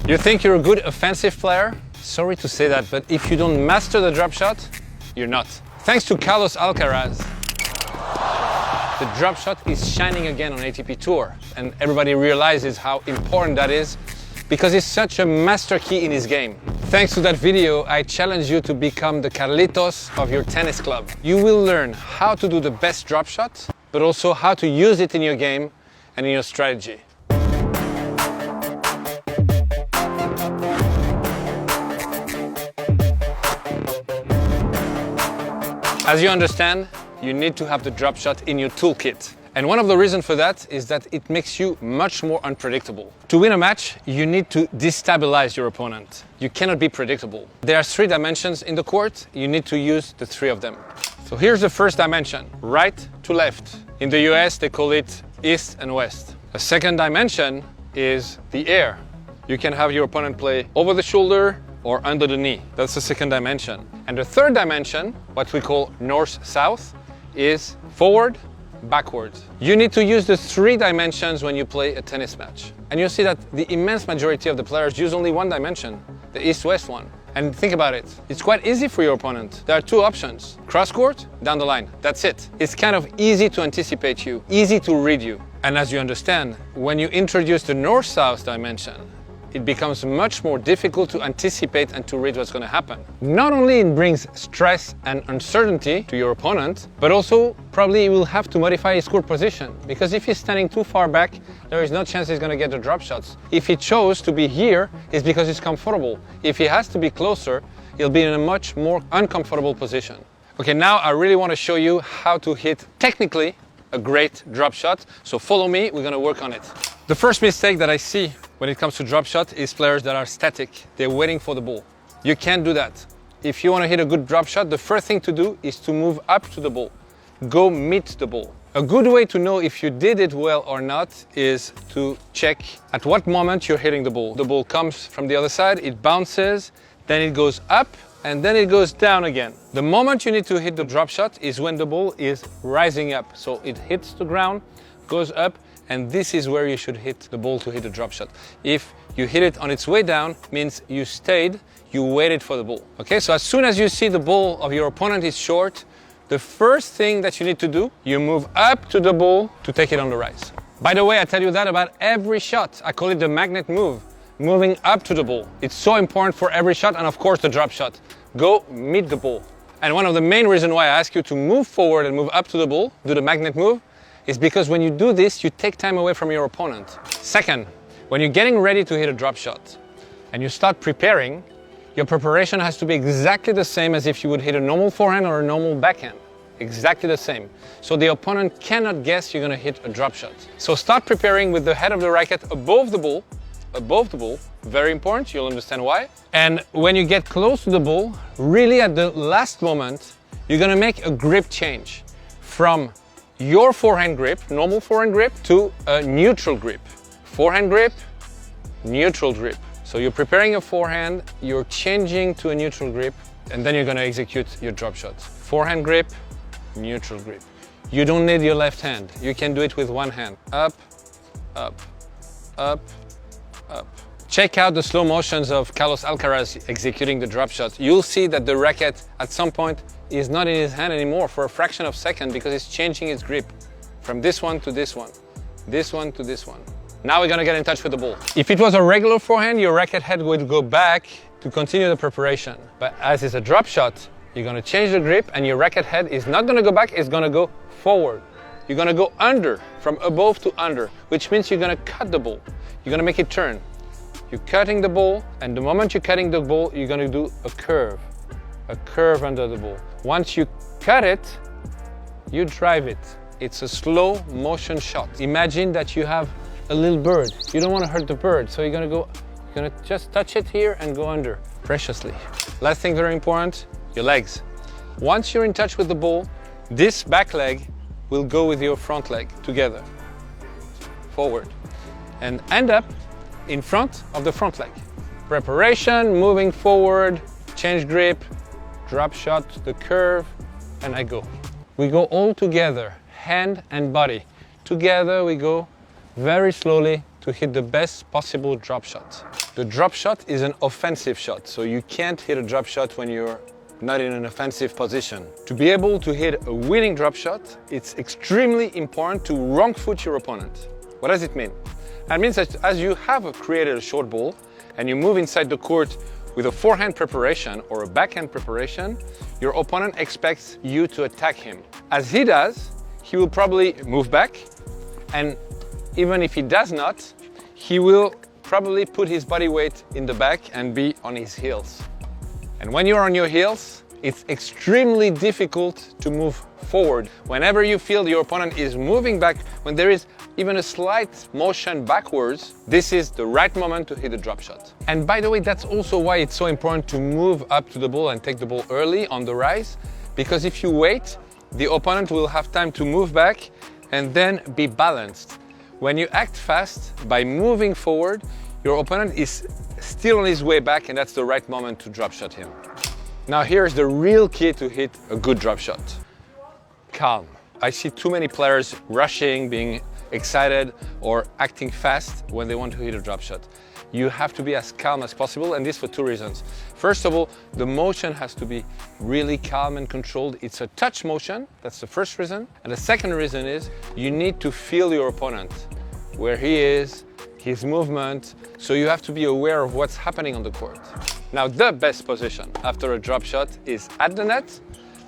You think you're a good offensive player? Sorry to say that, but if you don't master the drop shot, you're not. Thanks to Carlos Alcaraz, the drop shot is shining again on ATP Tour, and everybody realizes how important that is because he's such a master key in his game. Thanks to that video, I challenge you to become the Carlitos of your tennis club. You will learn how to do the best drop shot, but also how to use it in your game and in your strategy. As you understand, you need to have the drop shot in your toolkit. And one of the reasons for that is that it makes you much more unpredictable. To win a match, you need to destabilize your opponent. You cannot be predictable. There are 3 dimensions in the court. You need to use the 3 of them. So here's the first dimension, right to left. In the US, they call it east and west. The second dimension is the air. You can have your opponent play over the shoulder or under the knee. That's the second dimension. And the third dimension, what we call north-south, is forward, backwards. You need to use the 3 dimensions when you play a tennis match. And you'll see that the immense majority of the players use only one dimension, the east-west one. And think about it, it's quite easy for your opponent. There are 2 options, cross-court, down the line, that's it. It's kind of easy to anticipate you, easy to read you. And as you understand, when you introduce the north-south dimension, it becomes much more difficult to anticipate and to read what's going to happen. Not only it brings stress and uncertainty to your opponent, but also probably he will have to modify his court position, because if he's standing too far back, there is no chance he's going to get the drop shots. If he chose to be here, it's because he's comfortable. If he has to be closer, he'll be in a much more uncomfortable position. Okay, now I really want to show you how to hit technically a great drop shot. So follow me, we're going to work on it. The first mistake that I see when it comes to drop shot is players that are static. They're waiting for the ball. You can't do that. If you want to hit a good drop shot, the first thing to do is to move up to the ball. Go meet the ball. A good way to know if you did it well or not is to check at what moment you're hitting the ball. The ball comes from the other side, it bounces, then it goes up, and then it goes down again. The moment you need to hit the drop shot is when the ball is rising up. So it hits the ground, goes up, and this is where you should hit the ball to hit a drop shot. If you hit it on its way down, means you stayed, you waited for the ball. Okay, so as soon as you see the ball of your opponent is short, the first thing that you need to do, you move up to the ball to take it on the rise. By the way, I tell you that about every shot. I call it the magnet move, moving up to the ball. It's so important for every shot, and of course the drop shot. Go meet the ball. And one of the main reasons why I ask you to move forward and move up to the ball, do the magnet move, is because when you do this, you take time away from your opponent. Second, when you're getting ready to hit a drop shot and you start preparing, your preparation has to be exactly the same as if you would hit a normal forehand or a normal backhand. Exactly the same. So the opponent cannot guess you're going to hit a drop shot. So start preparing with the head of the racket above the ball, very important, you'll understand why. And when you get close to the ball, really at the last moment, you're going to make a grip change from your forehand grip, normal forehand grip, to a neutral grip. Forehand grip, neutral grip. So you're preparing a forehand, you're changing to a neutral grip, and then you're going to execute your drop shot. Forehand grip, neutral grip. You don't need your left hand. You can do it with one hand. Up, up, up, up. Check out the slow motions of Carlos Alcaraz executing the drop shot. You'll see that the racket at some point is not in his hand anymore for a fraction of a second because it's changing its grip from this one to this one, this one to this one. Now we're gonna get in touch with the ball. If it was a regular forehand, your racket head would go back to continue the preparation. But as it's a drop shot, you're gonna change the grip and your racket head is not gonna go back, it's gonna go forward. You're gonna go under, from above to under, which means you're gonna cut the ball. You're gonna make it turn. You're cutting the ball, and the moment you're cutting the ball, you're gonna do a curve under the ball. Once you cut it, you drive it. It's a slow motion shot. Imagine that you have a little bird. You don't want to hurt the bird, so you're gonna just touch it here and go under, preciously. Last thing very important, your legs. Once you're in touch with the ball, this back leg will go with your front leg together, forward, and end up in front of the front leg. Preparation, moving forward, change grip, drop shot, the curve, and I go. We go all together, hand and body. Together we go very slowly to hit the best possible drop shot. The drop shot is an offensive shot, so you can't hit a drop shot when you're not in an offensive position. To be able to hit a winning drop shot, it's extremely important to wrong foot your opponent. What does it mean? That means that as you have created a short ball and you move inside the court with a forehand preparation or a backhand preparation, your opponent expects you to attack him. As he does, he will probably move back, and even if he does not, he will probably put his body weight in the back and be on his heels. And when you're on your heels, it's extremely difficult to move forward. Whenever you feel your opponent is moving back, when there is even a slight motion backwards, this is the right moment to hit a drop shot. And by the way, that's also why it's so important to move up to the ball and take the ball early on the rise, because if you wait, the opponent will have time to move back and then be balanced. When you act fast by moving forward, your opponent is still on his way back, and that's the right moment to drop shot him. Now here's the real key to hit a good drop shot. Calm. I see too many players rushing, being excited or acting fast when they want to hit a drop shot. You have to be as calm as possible, and this for two reasons. First of all, the motion has to be really calm and controlled. It's a touch motion, that's the first reason. And the second reason is you need to feel your opponent, where he is, his movement, so you have to be aware of what's happening on the court. Now, the best position after a drop shot is at the net,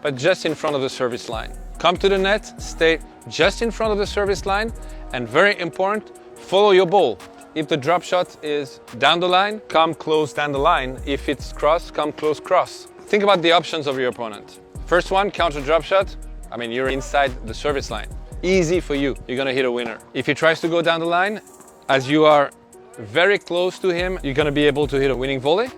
but just in front of the service line. Come to the net, stay just in front of the service line, and very important, follow your ball. If the drop shot is down the line, come close down the line. If it's cross, come close cross. Think about the options of your opponent. First one, counter drop shot. I mean, you're inside the service line. Easy for you, you're gonna hit a winner. If he tries to go down the line, as you are very close to him, you're gonna be able to hit a winning volley.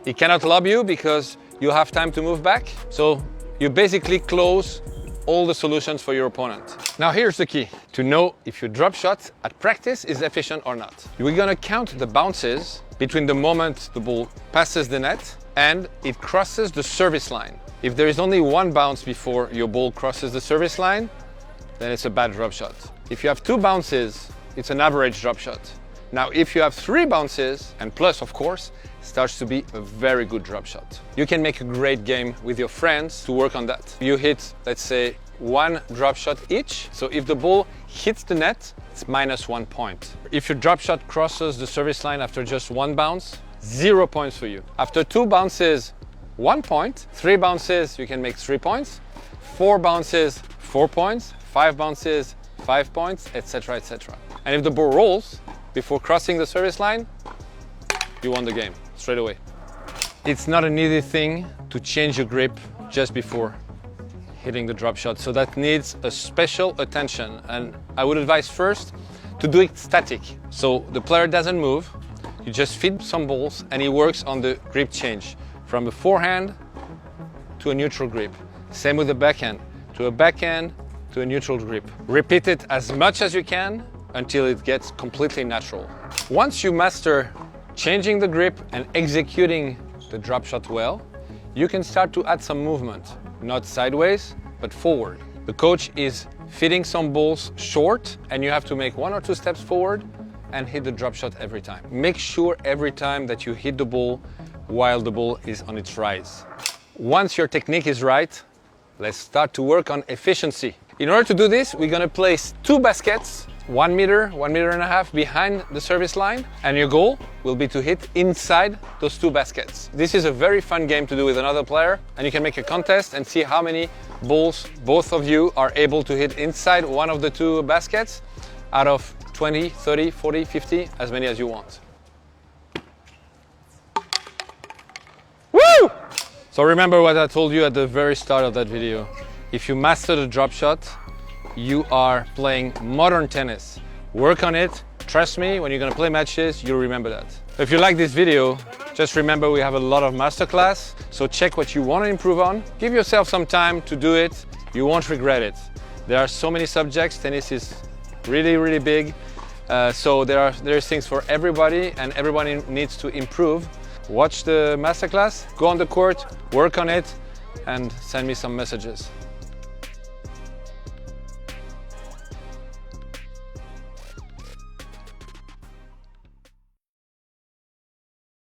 He cannot lob you because you have time to move back. So you basically close all the solutions for your opponent. Now here's the key to know if your drop shot at practice is efficient or not. We're gonna count the bounces between the moment the ball passes the net and it crosses the service line. If there is only one bounce before your ball crosses the service line, then it's a bad drop shot. If you have two bounces, it's an average drop shot. Now, if you have three bounces, and plus, of course, starts to be a very good drop shot. You can make a great game with your friends to work on that. You hit, let's say, one drop shot each. So if the ball hits the net, it's -1 point. If your drop shot crosses the service line after just one bounce, 0 points for you. After two bounces, 1 point. Three bounces, you can make 3 points. 4 bounces, 4 points. 5 bounces, 5 points, etc., etc. And if the ball rolls before crossing the service line, you won the game straight away. It's not an easy thing to change your grip just before hitting the drop shot, so that needs a special attention. And I would advise first to do it static. So the player doesn't move, you just feed some balls and he works on the grip change from a forehand to a neutral grip. Same with the backhand, to a backhand to a neutral grip. Repeat it as much as you can until it gets completely natural. Once you master changing the grip and executing the drop shot well, you can start to add some movement, not sideways, but forward. The coach is feeding some balls short and you have to make 1 or 2 steps forward and hit the drop shot every time. Make sure every time that you hit the ball while the ball is on its rise. Once your technique is right, let's start to work on efficiency. In order to do this, we're gonna place 2 baskets 1 meter, 1.5 meters behind the service line, and your goal will be to hit inside those 2 baskets. This is a very fun game to do with another player, and you can make a contest and see how many balls both of you are able to hit inside one of the 2 baskets out of 20, 30, 40, 50, as many as you want. Woo! So remember what I told you at the very start of that video. If you master the drop shot, you are playing modern tennis. Work on it. Trust me, when you're gonna play matches, you'll remember that. If you like this video, just remember we have a lot of masterclass, so check what you want to improve on. Give yourself some time to do it. You won't regret it. There are so many subjects. Tennis is really, really big. So there's things for everybody, and everybody needs to improve. Watch the masterclass, go on the court, work on it, and send me some messages.